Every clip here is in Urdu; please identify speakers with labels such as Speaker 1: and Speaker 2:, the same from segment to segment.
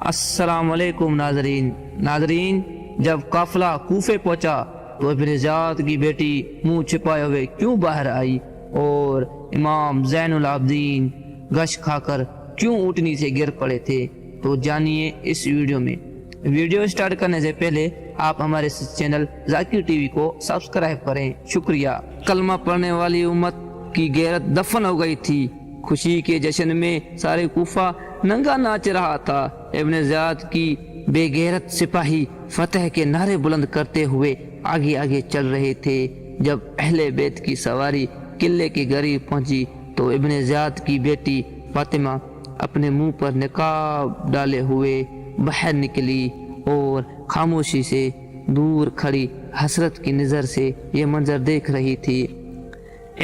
Speaker 1: السلام علیکم ناظرین جب قافلہ کوفے پہنچا تو ابن زیاد کی بیٹی منہ چھپائے ہوئے کیوں باہر آئی اور امام زین العابدین گش کھا کر کیوں اونٹنی سے گر پڑے تھے، تو جانیے اس ویڈیو میں۔ ویڈیو سٹارٹ کرنے سے پہلے آپ ہمارے چینل ذاکر ٹی وی کو سبسکرائب کریں، شکریہ۔ کلمہ پڑھنے والی امت کی غیرت دفن ہو گئی تھی۔ خوشی کے جشن میں سارے کوفہ ننگا ناچ رہا تھا۔ ابن زیاد کی بے غیرت سپاہی فتح کے نعرے بلند کرتے ہوئے آگے آگے چل رہے تھے۔ جب اہل بیت کی سواری قلعے کے قریب پہنچی تو ابن زیاد کی بیٹی فاطمہ اپنے منہ پر نقاب ڈالے ہوئے باہر نکلی اور خاموشی سے دور کھڑی حسرت کی نظر سے یہ منظر دیکھ رہی تھی۔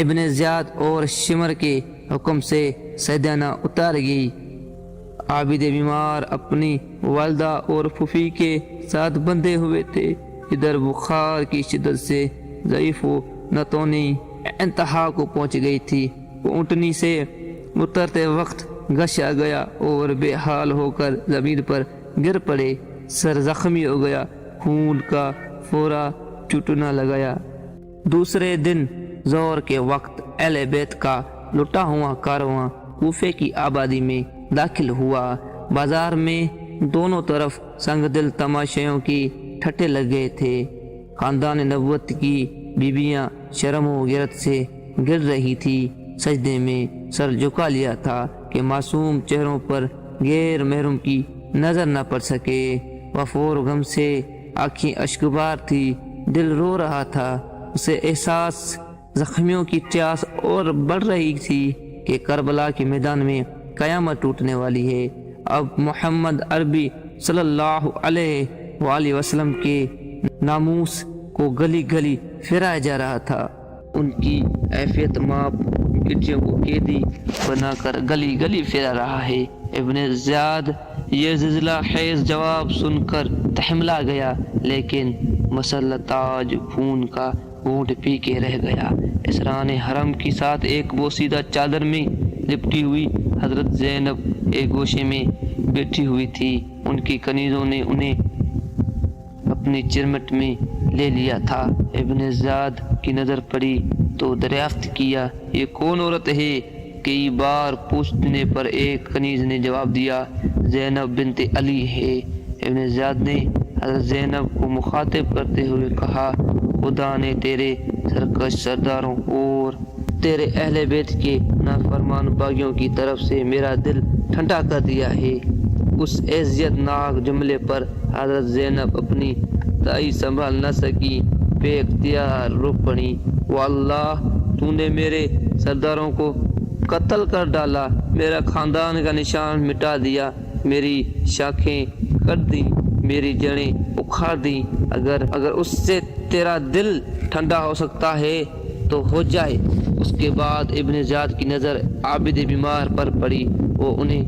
Speaker 1: ابن زیاد اور شمر کے حکم سے سیدانہ اتار گئی۔ عابد بیمار اپنی والدہ اور پھوپھی کے ساتھ بندھے ہوئے تھے۔ ادھر بخار کی شدت سے ضعیف و نتونی انتہا کو پہنچ گئی تھی۔ وہ اونٹنی سے اترتے وقت گش آ گیا اور بے حال ہو کر زمین پر گر پڑے۔ سر زخمی ہو گیا، خون کا فورا چٹنا لگایا۔ دوسرے دن ظہر کے وقت اہل بیت کا لٹا ہوا کارواں کوفے کی آبادی میں داخل ہوا۔ بازار میں دونوں طرف سنگ دل تماشیوں کی ٹھٹے لگ گئے تھے۔ خاندان نبوت کی بیویاں شرم و غیرت سے گر رہی تھی، سجدے میں سر جھکا لیا تھا کہ معصوم چہروں پر غیر محرم کی نظر نہ پڑ سکے۔ وفور غم سے آنکھیں اشکبار تھی، دل رو رہا تھا۔ اسے احساس زخمیوں کی پیاس اور بڑھ رہی تھی کہ کربلا کے میدان میں قیامت ٹوٹنے والی ہے۔ اب محمد عربی صلی اللہ علیہ وآلہ وسلم کے ناموس کو گلی گلی پھرایا جا رہا تھا۔ ان کی عافیت ماپ گرجوں کو قیدی بنا کر گلی گلی پھرا رہا ہے۔ ابن زیاد یہ زلزلہ خیز جواب سن کر تحملا گیا، لیکن مسلطاج خون کا گھونٹ پی کے رہ گیا۔ اسران حرم کی ساتھ ایک بوسیدہ چادر میں لپٹی ہوئی حضرت زینب ایک گوشے میں بیٹھی ہوئی تھی۔ ان کی کنیزوں نے انہیں اپنی چرمٹ میں لے لیا تھا۔ ابن زیاد کی نظر پڑی تو دریافت کیا یہ کون عورت ہے؟ کئی بار پوچھنے پر ایک کنیز نے جواب دیا زینب بنت علی ہے۔ ابن زیاد نے حضرت زینب کو مخاطب کرتے ہوئے کہا خدا نے تیرے سرکش سرداروں اور تیرے اہل بیت کے نافرمان باغیوں کی طرف سے میرا دل ٹھنڈا کر دیا ہے۔ اس اذیت ناک جملے پر حضرت زینب اپنی دائی سنبھال نہ سکی، بے اختیار رو پڑی، واللہ تو نے میرے سرداروں کو قتل کر ڈالا، میرا خاندان کا نشان مٹا دیا، میری شاخیں کٹ دی، میری جڑیں اکھاڑ دی۔ اگر اس سے تیرا دل ٹھنڈا ہو سکتا ہے تو ہو جائے۔ اس کے بعد ابن زیاد کی نظر عابد بیمار پر پڑی۔ وہ انہیں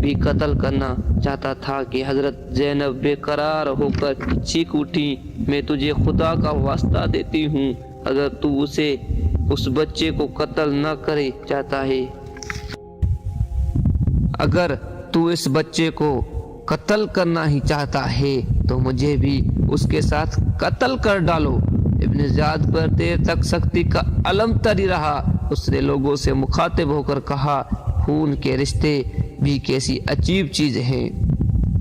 Speaker 1: بھی قتل کرنا چاہتا تھا کہ حضرت زینب بے قرار ہو کر چیخ اٹھی میں تجھے خدا کا واسطہ دیتی ہوں، اگر تو اس بچے کو قتل نہ کرے چاہتا ہے، اگر تو اس بچے کو قتل کرنا ہی چاہتا ہے تو مجھے بھی اس کے ساتھ قتل کر ڈالو۔ ابن زیاد پر دیر تک سختی کا علم طاری رہا۔ اس نے لوگوں سے مخاطب ہو کر کہا خون کے رشتے بھی کیسی عجیب چیز ہیں،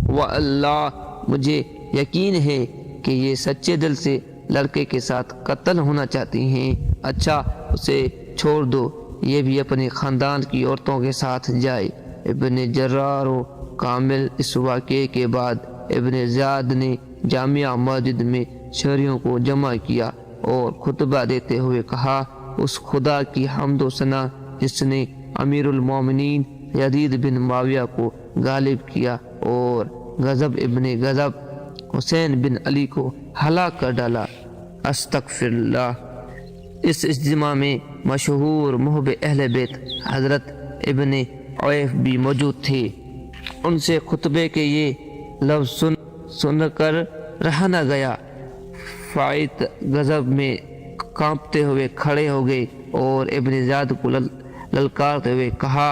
Speaker 1: واللہ مجھے یقین ہے کہ یہ سچے دل سے لڑکے کے ساتھ قتل ہونا چاہتی ہیں۔ اچھا اسے چھوڑ دو، یہ بھی اپنے خاندان کی عورتوں کے ساتھ جائے۔ ابن جرار و کامل اس واقعے کے بعد ابن زیاد نے جامعہ مسجد میں شہریوں کو جمع کیا اور خطبہ دیتے ہوئے کہا اس خدا کی حمد و ثنا جس نے امیر المومنین یزید بن معاویہ کو غالب کیا اور غضب ابن غضب حسین بن علی کو ہلاک کر ڈالا، استغفر اللہ۔ اس اجتماع میں مشہور محب اہل بیت حضرت ابن عوف بھی موجود تھے۔ ان سے خطبے کے یہ لفظ سن کر رہا نہ گیا۔ فائت غضب میں کانپتے ہوئے کھڑے ہو گئے اور ابن زیاد کو للکارتے ہوئے کہا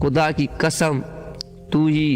Speaker 1: خدا کی قسم تو ہی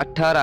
Speaker 1: 18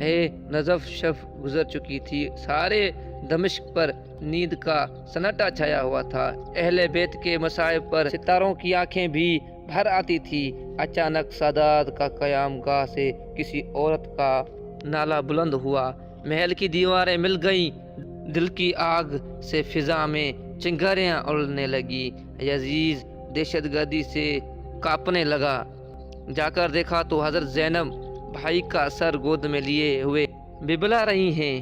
Speaker 1: ہے نظف شف گزر چکی تھی، سارے دمشق پر نیند کا سناٹا چھایا ہوا تھا۔ اہل بیت کے مصائب پر ستاروں کی آنکھیں بھی بھر آتی تھی۔ اچانک سادات کا قیام گاہ سے کسی عورت کا نالا بلند ہوا، محل کی دیواریں مل گئیں، دل کی آگ سے فضا میں چنگاریاں اڑنے لگی۔ یزید دہشت گردی سے کانپنے لگا، جا کر دیکھا تو حضرت زینب بھائی کا سر گود میں لیے ہوئے ببلا رہی ہیں۔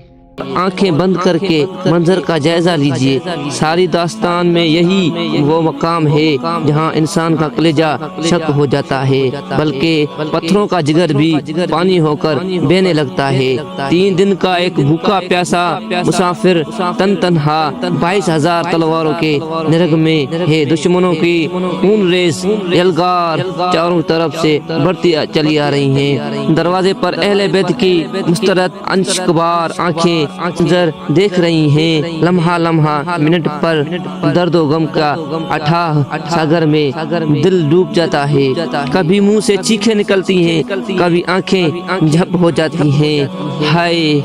Speaker 1: آنکھیں بند کر کے منظر کا جائزہ لیجئے۔ ساری داستان میں یہی وہ مقام ہے جہاں انسان کا کلیجہ شک ہو جاتا ہے، بلکہ پتھروں کا جگر بھی پانی ہو کر بہنے لگتا ہے۔ 3 دن کا ایک بھوکا پیاسا مسافر تن تنہا 22,000 تلواروں کے نرگ میں ہے۔ دشمنوں کی خون ریز یلغار چاروں طرف سے بڑھتی چلی آ رہی ہیں۔ دروازے پر اہل بیت کی مسترد انشکبار آنکھیں منظر دیکھ رہی ہیں۔ لمحہ لمحہ منٹ پر درد و غم کا اٹھاہ ساگر میں دل ڈوب جاتا ہے۔ کبھی منہ سے چیخیں نکلتی ہیں، کبھی آنکھیں جھپ ہو جاتی ہیں۔ ہائے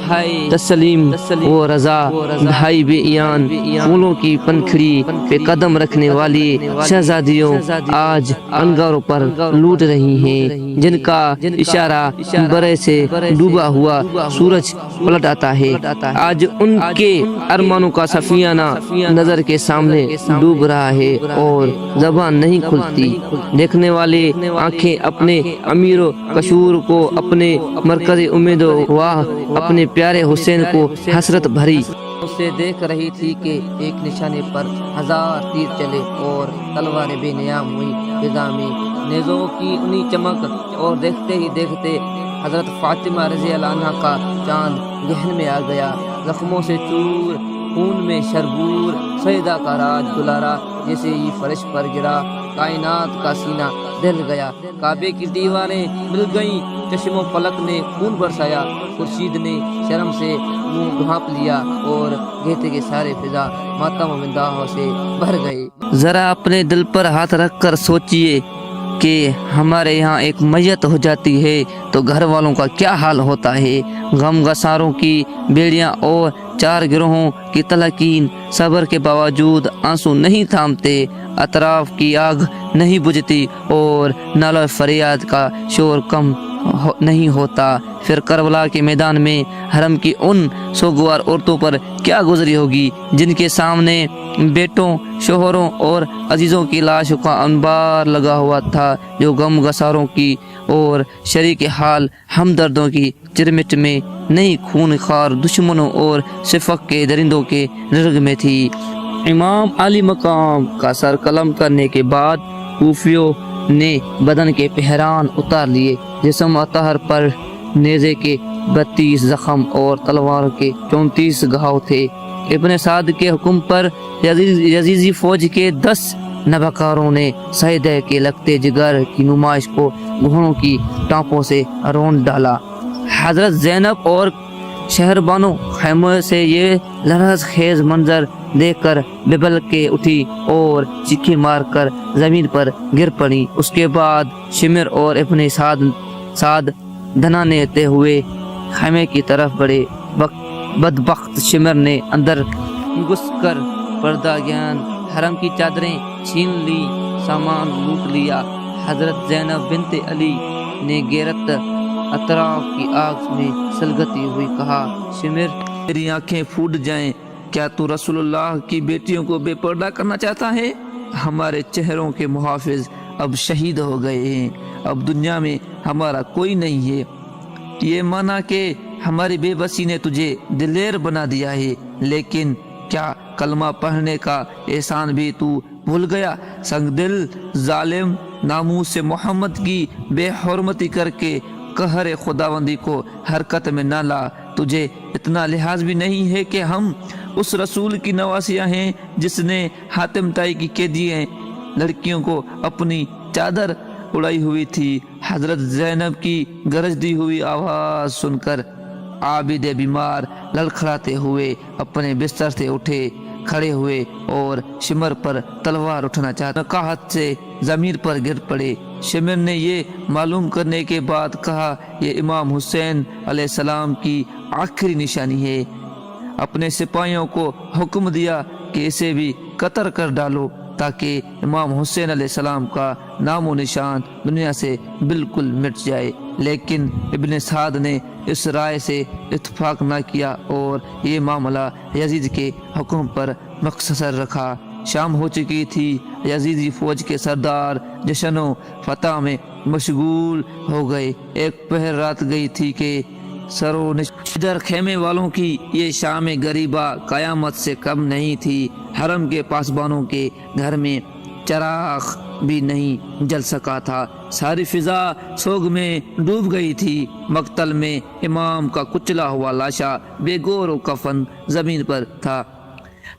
Speaker 1: تسلیم و رضا، بھائی بے ایان پھولوں کی پنکھڑی پہ قدم رکھنے والی شہزادیوں آج انگاروں پر لوٹ رہی ہیں، جن کا اشارہ برے سے ڈوبا ہوا سورج پلٹ آتا ہے۔ آج ان کے ارمانوں کا سفینہ نظر کے سامنے ڈوب رہا ہے اور زبان نہیں کھلتی۔ دیکھنے والے آنکھیں اپنے امیر و کشور کو، اپنے مرکز امید و واہ اپنے پیارے حسین کو حسرت بھری اسے دیکھ رہی تھی کہ ایک نشانے پر 1000 تیر چلے اور تلواریں بے نیام ہوئی فضا میں، نیزوں کی انہی چمک، اور دیکھتے ہی دیکھتے حضرت فاطمہ رضی اللہ عنہ کا چاند گہن میں آ گیا، زخموں سے چور، خون میں شربور، سیدہ کا راج دلارا جیسے ہی فرش پر گرا، کائنات کا سینہ دل گیا، کعبے کی دیواریں مل گئیں، چشم و پلک نے خون برسایا، خورشید نے شرم سے منہ ڈھانپ لیا اور گہتے کے سارے فضا ماتم و منداحوں سے بھر گئے۔ ذرا اپنے دل پر ہاتھ رکھ کر سوچئے کہ ہمارے یہاں ایک میت ہو جاتی ہے تو گھر والوں کا کیا حال ہوتا ہے۔ غم گساروں کی بیڑیاں اور 4 گروہوں کی تلقین، صبر کے باوجود آنسو نہیں تھامتے، اطراف کی آگ نہیں بجھتی اور نالہ فریاد کا شور کم نہیں ہوتا۔ پھر کربلا کے میدان میں حرم کی ان سوگوار عورتوں پر کیا گزری ہوگی جن کے سامنے بیٹوں، شوہروں اور عزیزوں کی لاشوں کا انبار لگا ہوا تھا، جو غم گساروں کی اور شریک حال ہمدردوں کی چرمٹ میں نہیں، خون خوار دشمنوں اور صفق کے درندوں کے نرگ میں تھی۔ امام علی مقام کا سر قلم کرنے کے بعد کوفیوں نے بدن کے پہران اتار لیے، جسم اطہر پر نیزے کے 32 زخم اور تلوار کے 34 گھاؤ تھے۔ ابن سعد کے حکم پر یزیدی فوج کے 10 نبکاروں نے سیدہ کے لگتے جگر کی نمائش کو گھوڑوں کی ٹانپوں سے رون ڈالا۔ حضرت زینب اور شہربانو خیمے سے یہ لرز خیز منظر دیکھ کر ببل کے اٹھی اور چیخیں مار کر زمین پر گر پڑی۔ اس کے بعد شمر اور ابن سعد دھنانے ہوئے خیمے کی طرف بڑھے۔ بدبخت شمر نے اندر گھس کر پردہ گیان حرم کی چادریں چھین لی، سامان لوٹ لیا۔ حضرت زینب بنت علی نے غیرت اطراف کی آگ میں سلگتی ہوئی کہا، شمر میری آنکھیں پھوٹ جائیں، کیا تو رسول اللہ کی بیٹیوں کو بے پردہ کرنا چاہتا ہے؟ ہمارے چہروں کے محافظ اب شہید ہو گئے ہیں، اب دنیا میں ہمارا کوئی نہیں ہے۔ یہ مانا کہ ہماری بے بسی نے تجھے دلیر بنا دیا ہے، لیکن کیا کلمہ پڑھنے کا احسان بھی تو بھول گیا؟ سنگ دل ظالم، ناموس سے محمد کی بے حرمتی کر کے قہر خداوندی کو حرکت میں نہ لا۔ تجھے اتنا لحاظ بھی نہیں ہے کہ ہم اس رسول کی نواسیاں ہیں جس نے حاتم طائی کی قیدیاں لڑکیوں کو اپنی چادر اڑائی ہوئی تھی۔ حضرت زینب کی گرجتی ہوئی آواز سن کر عابد بیمار لڑکھڑاتے ہوئے اپنے بستر سے اٹھے، کھڑے ہوئے اور شمر پر تلوار اٹھانا چاہتا ہاتھ سے زمین پر گر پڑے۔ شمر نے یہ معلوم کرنے کے بعد کہا یہ امام حسین علیہ السلام کی آخری نشانی ہے۔ اپنے سپاہیوں کو حکم دیا کہ اسے بھی قتل کر ڈالو تاکہ امام حسین علیہ السلام کا نام و نشان دنیا سے بالکل مٹ جائے، لیکن ابن سعد نے اس رائے سے اتفاق نہ کیا اور یہ معاملہ یزید کے حکم پر مختصر رکھا۔ شام ہو چکی تھی، یزیدی فوج کے سردار جشن و فتح میں مشغول ہو گئے۔ ایک پہر رات گئی تھی کہ ادھر خیمے والوں کی یہ شام غریبہ قیامت سے کم نہیں تھی۔ حرم کے پاسبانوں کے گھر میں چراغ بھی نہیں جل سکا تھا، ساری فضا سوگ میں ڈوب گئی تھی۔ مقتل میں امام کا کچلا ہوا لاشا بے گور و کفن زمین پر تھا۔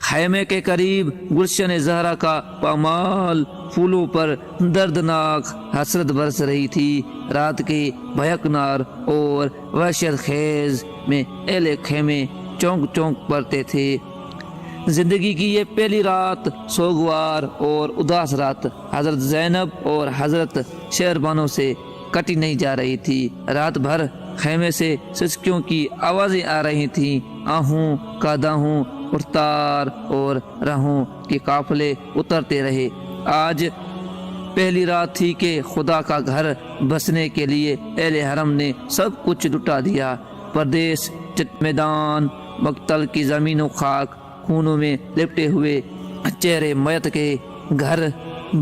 Speaker 1: خیمے کے قریب گلشن زہرا کا پامال پھولوں پر دردناک حسرت برس رہی تھی۔ رات کے بھیکنار اور وحشت خیز میں اہل خیمے چونک چونک پڑتے تھے۔ زندگی کی یہ پہلی رات سوگوار اور اداس رات حضرت زینب اور حضرت شہربانوں سے کٹی نہیں جا رہی تھی۔ رات بھر خیمے سے سسکیوں کی آوازیں آ رہی تھیں۔ آہوں کاداہوں ارتار اور رہوں کے قافلے اترتے رہے۔ آج پہلی رات تھی کہ خدا کا گھر بسنے کے لیے اہل حرم نے سب کچھ لٹا دیا۔ پردیس چت میدان مقتل کی زمین و خاک خونوں میں لپٹے ہوئے چہرے میت کے گھر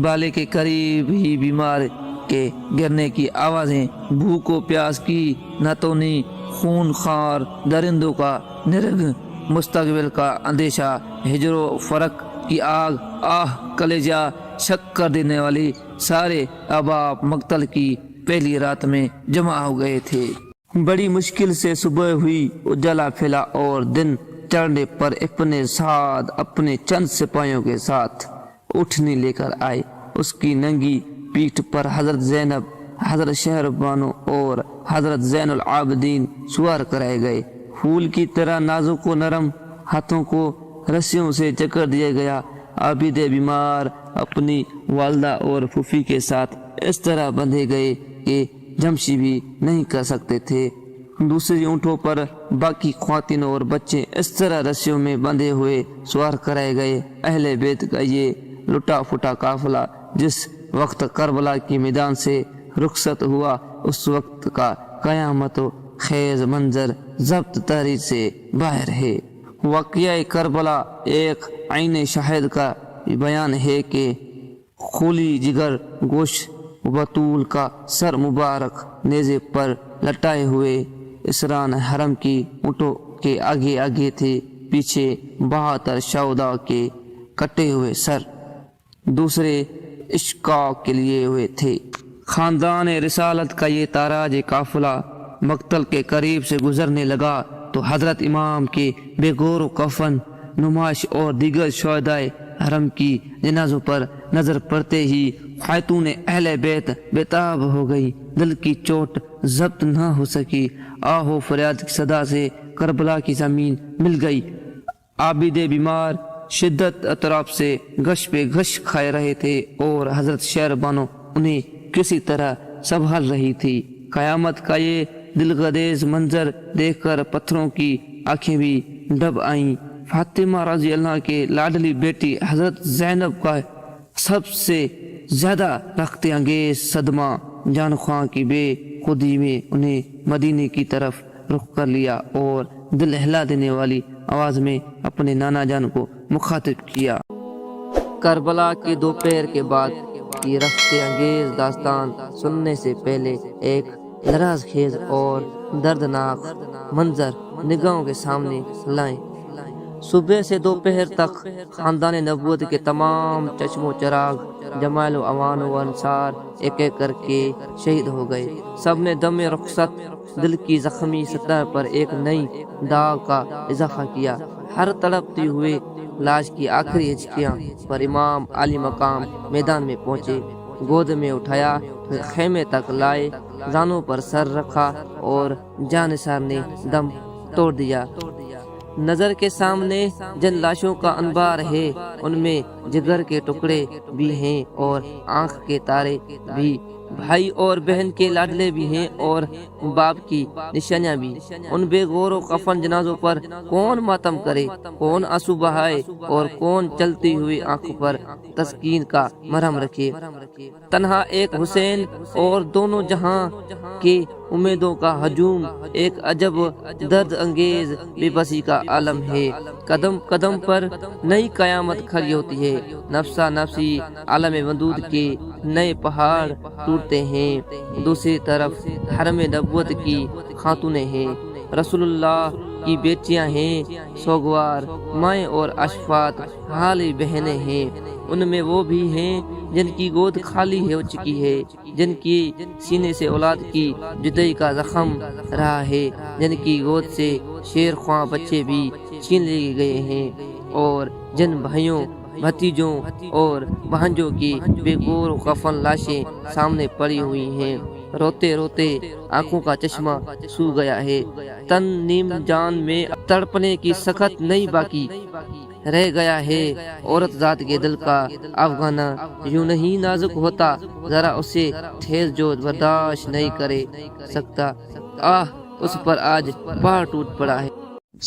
Speaker 1: بالے کے قریب ہی بیمار کے گرنے کی آوازیں، بھوک و پیاس کی نتونی، خون خوار درندوں کا نرگ، مستقبل کا اندیشہ، ہجر و فرق کی آگ، آہ کلیجہ شک کر دینے والی سارے احباب مقتل کی پہلی رات میں جمع ہو گئے تھے۔ بڑی مشکل سے صبح ہوئی، اجالا پھیلا اور دن چڑھنے پر اپنے ساتھ اپنے چند سپاہیوں کے ساتھ اٹھنی لے کر آئے۔ اس کی ننگی پیٹھ پر حضرت زینب، حضرت شہربانو اور حضرت زین العابدین سوار کرائے گئے۔ پھول کی طرح نازک و نرم ہاتھوں کو رسیوں سے جکڑ دیا گیا۔ عابد بیمار اپنی والدہ اور پھوپھی کے ساتھ اس طرح بندھے گئے کہ جمشی بھی نہیں کر سکتے تھے۔ دوسری اونٹوں پر باقی خواتین اور بچے اس طرح رسیوں میں بندھے ہوئے سوار کرائے گئے۔ اہل بیت کا یہ لٹا پھٹا قافلہ جس وقت کربلا کے میدان سے رخصت ہوا، اس وقت کا قیامت و خیز منظر ضبط تحریر سے باہر ہے۔ واقعہ کربلا ایک عین شاہد کا بیان ہے کہ خولی جگر گوش بطول کا سر مبارک نیزے پر لٹائے ہوئے اسران حرم کی اونٹوں کے آگے آگے تھے، پیچھے 72 شہداء کے کٹے ہوئے سر دوسرے اشقاق کے لیے ہوئے تھے۔ خاندان رسالت کا یہ تاراج قافلہ مقتل کے قریب سے گزرنے لگا تو حضرت امام کے بے گور و کفن نمائش اور دیگر شہداء حرم کی جنازوں پر نظر پڑتے ہی خاتون اہل بیت بےتاب ہو گئی۔ دل کی چوٹ ضبط نہ ہو سکی، آہ و فریاد کی صدا سے کربلا کی زمین مل گئی۔ عابد بیمار شدت اطراف سے گش پہ گش کھائے رہے تھے اور حضرت شہربانو انہیں کسی طرح سنبھال رہی تھی۔ قیامت کا یہ دلگدیز منظر دیکھ کر پتھروں کی آنکھیں بھی ڈب آئیں۔ فاطمہ رضی اللہ کے لاڈلی بیٹی حضرت زینب کا سب سے زیادہ رخت انگیز صدمہ جان خواہ کی بے خودی میں انہیں مدینے کی طرف رخ کر لیا اور دل ہلا دینے والی آواز میں اپنے نانا جان کو مخاطب کیا۔ کربلا کے دوپہر کے بعد کی رخت انگیز داستان سننے سے پہلے ایک لرز خیز اور دردناک منظر نگاہوں کے سامنے لائیں۔ صبح سے دوپہر تک خاندان نبوت کے تمام چشم و چراغ، جمال و امان و انصار ایک ایک کر کے شہید ہو گئے۔ سب نے دم رخصت دل کی زخمی سطح پر ایک نئی داغ کا اضافہ کیا۔ ہر تڑپتی ہوئے لاش کی آخری ہچکیاں پر امام علی مقام میدان میں پہنچے، گود میں اٹھایا، خیمے تک لائے، زانوں پر سر رکھا اور جانثار نے دم توڑ دیا۔
Speaker 2: نظر کے سامنے جن لاشوں کا انبار ہے، ان میں جگر کے ٹکڑے بھی ہیں اور آنکھ کے تارے بھی، بھائی اور بہن کے لاڈلے بھی ہیں اور باپ کی نشانیاں بھی۔ ان بے غور و کفن جنازوں پر کون ماتم کرے، کون آنسو بہائے اور کون چلتی ہوئی آنکھوں پر تسکین کا مرہم رکھے۔ تنہا ایک حسین اور دونوں جہاں کے امیدوں کا ہجوم ایک عجب درد انگیز بے بسی کا عالم ہے۔ قدم قدم پر نئی قیامت کھڑی ہوتی ہے، نفسا نفسی عالم ودود کے نئے پہاڑ ٹوٹتے ہیں۔ دوسری طرف حرم نبوت کی خاتونیں ہیں، رسول اللہ کی بیٹیاں ہیں، سوگوار مائیں اور اشفاط حالی بہنیں ہیں۔ ان میں وہ بھی ہیں جن کی گود خالی ہو چکی ہے، جن کی سینے سے اولاد کی جدائی کا زخم رہا ہے، جن کی گود سے شیر خواہ بچے بھی چھین لیے گئے ہیں، اور جن بھائیوں، بھتیجوں اور بھانجوں کی بے گور و کفن لاشیں سامنے پڑی ہوئی ہیں۔ روتے روتے آنکھوں کا چشمہ سو گیا ہے، تن نیم جان میں تڑپنے کی سخت نہیں باقی رہ گیا ہے۔ عورت ذات کے دل کا افغانہ یوں نہیں نازک ہوتا، ذرا اسے ٹھیس جو برداشت نہیں کرے سکتا، اس پر آج پہاڑ ٹوٹ پڑا ہے۔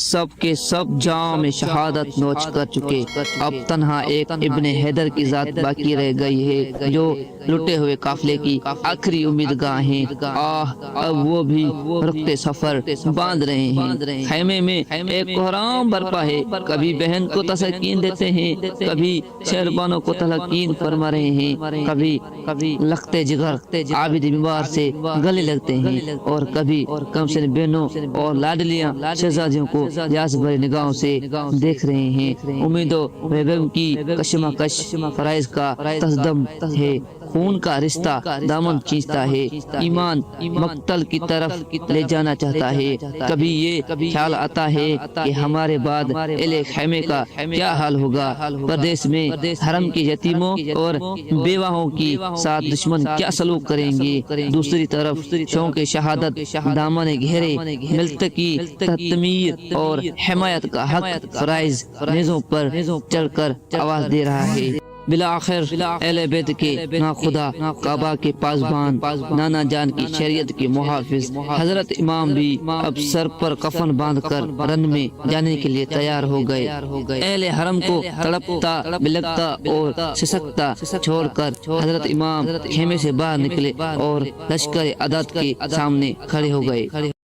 Speaker 1: سب کے سب جام شہادت نوچ کر چکے، اب تنہا ایک ابن حیدر کی ذات باقی رہ گئی ہے جو لٹے ہوئے قافلے کی آخری امیدگاہ ہیں۔ اب وہ بھی رخت سفر باندھ رہے ہیں۔ خیمے میں ایک کوہرام برپا ہے، کبھی بہن کو تسکین دیتے ہیں، کبھی شہربانوں کو تلقین فرما رہے ہیں، کبھی لختے جگر عابد بیمار سے گلے لگتے ہیں، اور کبھی کمسن بہنوں اور لاڈلیاں شہزادیوں کو یاس بھری نگاہوں سے دیکھ رہے ہیں۔ امیدوں بیگم کی کشمکش فرائض کا تصدم ہے، خون کا رشتہ دامن کھینچتا ہے، ایمان مقتل کی طرف لے جانا چاہتا ہے۔ کبھی یہ خیال آتا ہے کہ ہمارے بعد اہل خیمے کا کیا حال ہوگا، پردیس میں حرم کے یتیموں اور بیواہوں کی ساتھ دشمن کیا سلوک کریں گے۔ دوسری طرف شوق شہادت دامن گہرے ملت کی تعمیر اور حمایت کا حق فرائض نیزوں پر چڑھ کر آواز دے رہا ہے۔ بالآخر اہل بیت کے ناخدا، کعبہ کے پاسبان، نانا جان کی شریعت کے محافظ حضرت امام بھی اب سر پر کفن باندھ کر رن میں جانے کے لیے تیار ہو گئے۔ اہل حرم کو تڑپتا بلکتا اور سسکتا چھوڑ کر حضرت امام خیمے سے باہر نکلے اور لشکر عدد کے سامنے کھڑے ہو گئے۔